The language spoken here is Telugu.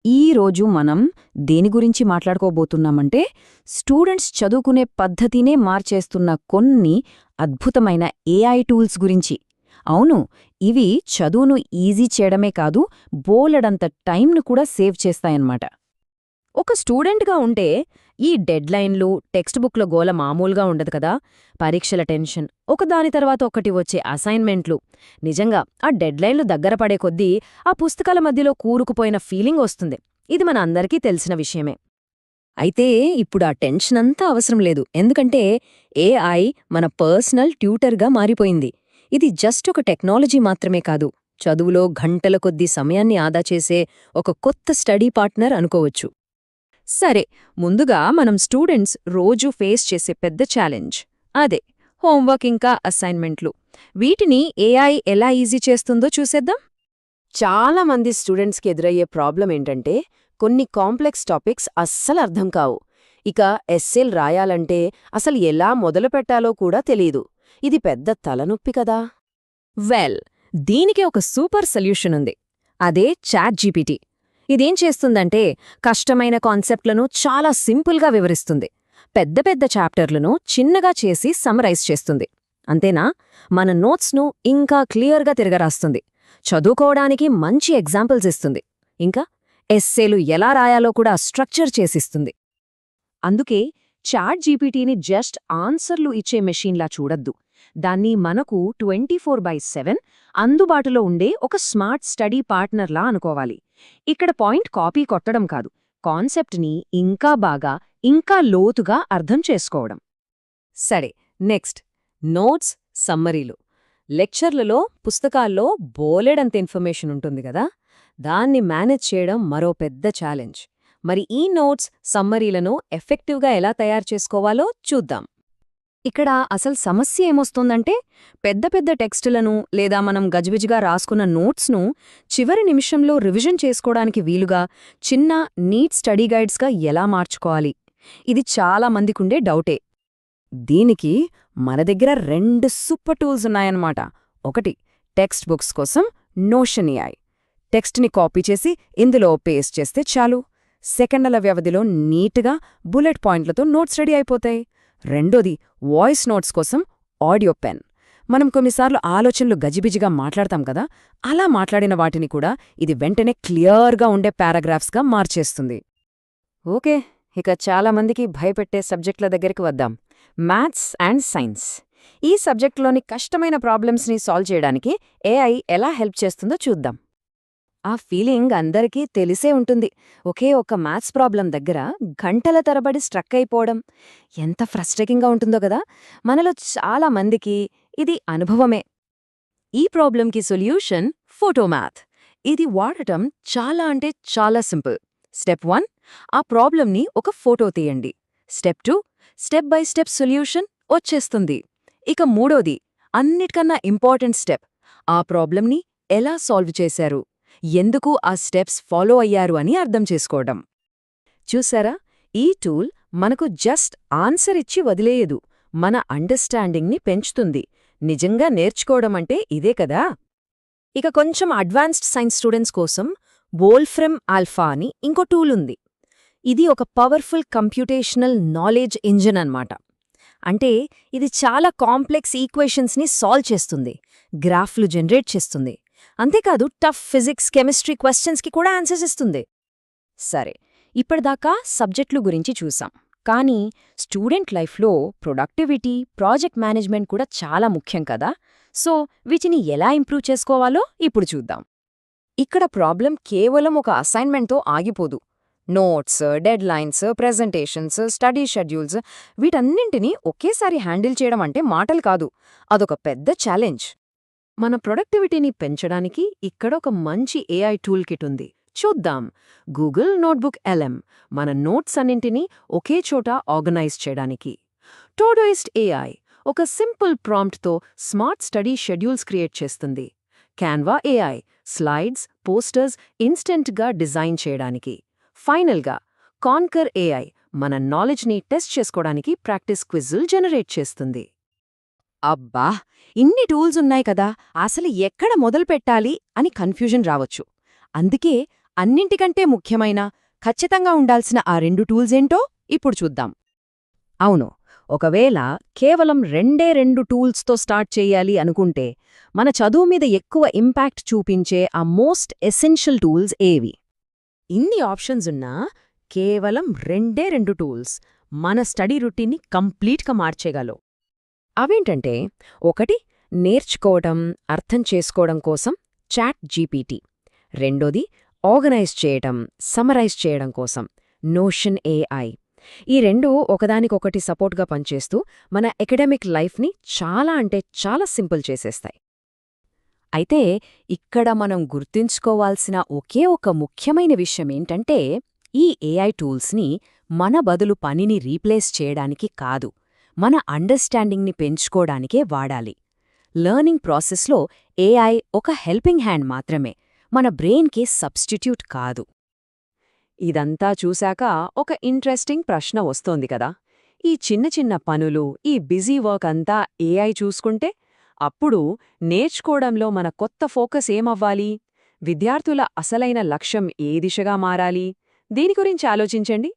ఈరోజు మనం దేని గురించి మాట్లాడుకోబోతున్నామంటే స్టూడెంట్స్ చదువుకునే పద్ధతినే మార్చేస్తున్న కొన్ని అద్భుతమైన ఏఐ టూల్స్ గురించి. అవును, ఇవి చదువును ఈజీ చేయడమే కాదు, బోలెడంత టైంను కూడా సేవ్ చేస్తాయన్నమాట. ఒక స్టూడెంట్గా ఉంటే ఈ డెడ్లైన్లు, టెక్స్ట్ బుక్ల గోల మామూలుగా ఉండదు కదా. పరీక్షల టెన్షన్, ఒకదాని తర్వాత ఒకటి వచ్చే అసైన్మెంట్లు. నిజంగా ఆ డెడ్లైన్లు దగ్గర పడే కొద్దీ ఆ పుస్తకాల మధ్యలో కూరుకుపోయిన ఫీలింగ్ వస్తుంది. ఇది మన అందరికీ తెలిసిన విషయమే. అయితే ఇప్పుడు ఆ టెన్షనంతా అవసరం లేదు, ఎందుకంటే ఏఐ మన పర్సనల్ ట్యూటర్గా మారిపోయింది. ఇది జస్ట్ ఒక టెక్నాలజీ మాత్రమే కాదు, చదువులో గంటల కొద్దీ సమయాన్ని ఆదా చేసే ఒక కొత్త స్టడీ పార్ట్నర్ అనుకోవచ్చు. సరే, ముందుగా మనం స్టూడెంట్స్ రోజూ ఫేస్ చేసే పెద్ద ఛాలెంజ్ అదే హోంవర్క్ ఇంకా అసైన్మెంట్లు. వీటిని ఏఐ ఎలా ఈజీ చేస్తుందో చూసేద్దాం. చాలా మంది స్టూడెంట్స్కి ఎదురయ్యే ప్రాబ్లం ఏంటంటే కొన్ని కాంప్లెక్స్ టాపిక్స్ అస్సలు అర్థం కావు. ఇక ఎస్సేలు రాయాలంటే అసలు ఎలా మొదలుపెట్టాలో కూడా తెలీదు. ఇది పెద్ద తలనొప్పి కదా. వెల్, దీనికి ఒక సూపర్ సొల్యూషన్ ఉంది. అదే చాట్ జీపీటీ. ఇదేం చేస్తుందంటే కష్టమైన కాన్సెప్ట్లను చాలా సింపుల్గా వివరిస్తుంది. పెద్ద పెద్ద చాప్టర్లను చిన్నగా చేసి సమ్మరైజ్ చేస్తుంది. అంతేనా, మన నోట్స్ను ఇంకా క్లియర్గా తిరగరాస్తుంది. చదువుకోవడానికి మంచి ఎగ్జాంపుల్స్ ఇస్తుంది. ఇంకా ఎస్సేలు ఎలా రాయాలో కూడా స్ట్రక్చర్ చేసిస్తుంది. అందుకే చాట్ జీపీటీని జస్ట్ ఆన్సర్లు ఇచ్చే మెషీన్లా చూడొద్దు. దాన్ని మనకు 24/7 అందుబాటులో ఉండే ఒక స్మార్ట్ స్టడీ పార్ట్నర్లా అనుకోవాలి. ఇక్కడ పాయింట్ కాపీ కొట్టడం కాదు, కాన్సెప్ట్ని ఇంకా బాగా, ఇంకా లోతుగా అర్థం చేసుకోవడం. సరే, నెక్స్ట్ నోట్స్, సమ్మరీలు. లెక్చర్లలో, పుస్తకాల్లో బోలెడంత ఇన్ఫర్మేషన్ ఉంటుంది కదా, దాన్ని మేనేజ్ చేయడం మరో పెద్ద ఛాలెంజ్. మరి ఈ నోట్స్, సమ్మరీలను ఎఫెక్టివ్గా ఎలా తయారు చేసుకోవాలో చూద్దాం. ఇక్కడ అసలు సమస్య ఏమొస్తుందంటే పెద్ద పెద్ద టెక్స్టులను లేదా మనం గజిబిజిగా రాసుకున్న నోట్స్ను చివరి నిమిషంలో రివిజన్ చేసుకోవడానికి వీలుగా చిన్న, నీట్ స్టడీ గైడ్స్గా ఎలా మార్చుకోవాలి. ఇది చాలా మందికుండే డౌటే. దీనికి మన దగ్గర 2 సూపర్ టూల్స్ ఉన్నాయన్నమాట. ఒకటి, టెక్స్ట్ బుక్స్ కోసం నోషన్ ఏఐ. టెక్స్ట్ని కాపీ చేసి ఇందులో పేస్ట్ చేస్తే చాలు, సెకండ్ల వ్యవధిలో నీట్గా బుల్లెట్ పాయింట్లతో నోట్స్ రెడీ అయిపోతాయి. రెండోది, వాయిస్ నోట్స్ కోసం ఆడియో పెన్. మనం కొన్నిసార్లు ఆలోచనలు గజిబిజిగా మాట్లాడతాం కదా, అలా మాట్లాడిన వాటిని కూడా ఇది వెంటనే క్లియర్గా ఉండే పారాగ్రాఫ్స్గా మార్చేస్తుంది. ఓకే, ఇక చాలామందికి భయపెట్టే సబ్జెక్టుల దగ్గరికి వద్దాం. Maths and science. ఈ సబ్జెక్టులోని కష్టమైన ప్రాబ్లమ్స్ని సాల్వ్ చేయడానికి ఏఐ ఎలా హెల్ప్ చేస్తుందో చూద్దాం. ఆ ఫీలింగ్ అందరికీ తెలిసే ఉంటుంది. ఒకే ఒక మ్యాథ్స్ ప్రాబ్లం దగ్గర గంటల తరబడి స్ట్రక్ అయిపోవడం ఎంత ఫ్రస్ట్రేటింగ్గా ఉంటుందో కదా. మనలో చాలా మందికి ఇది అనుభవమే. ఈ ప్రాబ్లంకి సొల్యూషన్ ఫోటోమ్యాథ్. ఇది వాడటం చాలా అంటే చాలా సింపుల్. స్టెప్ 1, ఆ ప్రాబ్లంని ఒక ఫోటో తీయండి. Step 2, step by step solution వచ్చేస్తుంది. ఇక మూడోది, అన్నిటికన్నా ఇంపార్టెంట్ స్టెప్, ఆ ప్రాబ్లంని ఎలా సాల్వ్ చేశారు, ఎందుకు ఆ స్టెప్స్ ఫాలో అయ్యారు అని అర్థం చేసుకోవడం. చూసారా, ఈ టూల్ మనకు జస్ట్ ఆన్సర్ ఇచ్చి వదిలేయదు, మన అండర్స్టాండింగ్ని పెంచుతుంది. నిజంగా నేర్చుకోవడం అంటే ఇదే కదా. ఇక కొంచెం అడ్వాన్స్డ్ సైన్స్ స్టూడెంట్స్ కోసం వోల్ఫ్రమ్ ఆల్ఫా అని ఇంకో టూల్ ఉంది. ఇది ఒక పవర్ఫుల్ కంప్యూటేషనల్ నాలెడ్జ్ ఇంజిన్ అన్నమాట. అంటే ఇది చాలా కాంప్లెక్స్ ఈక్వేషన్స్ని సాల్వ్ చేస్తుంది, గ్రాఫ్లు జనరేట్ చేస్తుంది. అంతేకాదు టఫ్ ఫిజిక్స్, కెమిస్ట్రీ క్వశ్చన్స్కి కూడా ఆన్సర్స్ ఇస్తుంది. సరే, ఇప్పటిదాకా సబ్జెక్టులు గురించి చూసాం. కానీ స్టూడెంట్ లైఫ్లో ప్రొడక్టివిటీ, ప్రాజెక్ట్ మేనేజ్మెంట్ కూడా చాలా ముఖ్యం కదా. సో వీటిని ఎలా ఇంప్రూవ్ చేసుకోవాలో ఇప్పుడు చూద్దాం. ఇక్కడ ప్రాబ్లం కేవలం ఒక అసైన్మెంట్తో ఆగిపోదు. Notes, deadlines, presentations, study schedules, వీటన్నింటినీ ఒకేసారి హ్యాండిల్ చేయడం అంటే మాటలు కాదు, అదొక పెద్ద ఛాలెంజ్. మన ప్రొడక్టివిటీని పెంచడానికి ఇక్కడ ఒక మంచి ఏఐ టూల్ కిట్ ఉంది, చూద్దాం. గూగుల్ నోట్బుక్ LM మన నోట్స్ అన్నింటినీ ఒకే చోట ఆర్గనైజ్ చేయడానికి. టోడోయిస్ట్ AI ఒక సింపుల్ ప్రాంప్ట్తో స్మార్ట్ స్టడీ షెడ్యూల్స్ క్రియేట్ చేస్తుంది. క్యాన్వా AI స్లైడ్స్, పోస్టర్స్ ఇన్స్టెంట్గా డిజైన్ చేయడానికి. ఫైనల్గా కాన్కర్ AI మన నాలెడ్జ్ని టెస్ట్ చేసుకోవడానికి ప్రాక్టీస్ క్విజ్లు జనరేట్ చేస్తుంది. అబ్బా, ఇన్ని టూల్స్ ఉన్నాయి కదా, అసలు ఎక్కడ మొదలుపెట్టాలి అని కన్ఫ్యూజన్ రావచ్చు. అందుకే అన్నింటికంటే ముఖ్యమైన ఖచ్చితంగా ఉండాల్సిన ఆ 2 టూల్స్ ఏంటో ఇప్పుడు చూద్దాం. అవును, ఒకవేళ కేవలం 2 టూల్స్తో స్టార్ట్ చెయ్యాలి అనుకుంటే మన చదువు మీద ఎక్కువ ఇంపాక్ట్ చూపించే ఆ మోస్ట్ ఎసెన్షియల్ టూల్స్ ఏవి? ఇన్ని ఆప్షన్స్ ఉన్నా కేవలం 2 టూల్స్ మన స్టడీ రొటీన్ని కంప్లీట్గా మార్చేయగలవు. అవేంటంటే, ఒకటి నేర్చుకోవడం, అర్థం చేసుకోవడం కోసం చాట్ జీపీటీ. రెండోది ఆర్గనైజ్ చేయడం, సమరైజ్ చేయడం కోసం నోషన్ ఏఐ. ఈ రెండు ఒకదానికొకటి సపోర్ట్గా పనిచేస్తూ మన ఎకడమిక్ లైఫ్ని చాలా అంటే చాలా సింపుల్ చేసేస్తాయి. అయితే ఇక్కడ మనం గుర్తుంచుకోవాల్సిన ఒకే ఒక ముఖ్యమైన విషయమేంటంటే, ఈ ఏఐ టూల్స్ని మన బదులు పనిని రీప్లేస్ చేయడానికి కాదు, మన అండర్స్టాండింగ్ని పెంచుకోవడానికే వాడాలి. లెర్నింగ్ ప్రాసెస్లో ఏఐ ఒక హెల్పింగ్ హ్యాండ్ మాత్రమే, మన బ్రెయిన్కి సబ్స్టిట్యూట్ కాదు. ఇదంతా చూశాక ఒక ఇంట్రెస్టింగ్ ప్రశ్న వస్తోంది కదా, ఈ చిన్న చిన్న పనులు, ఈ బిజీ వర్క్ అంతా ఏఐ చూసుకుంటే అప్పుడు నేర్చుకోవడంలో మన కొత్త ఫోకస్ ఏమవ్వాలి? విద్యార్థుల అసలైన లక్ష్యం ఏ దిశగా మారాలి? దీని గురించి ఆలోచించండి.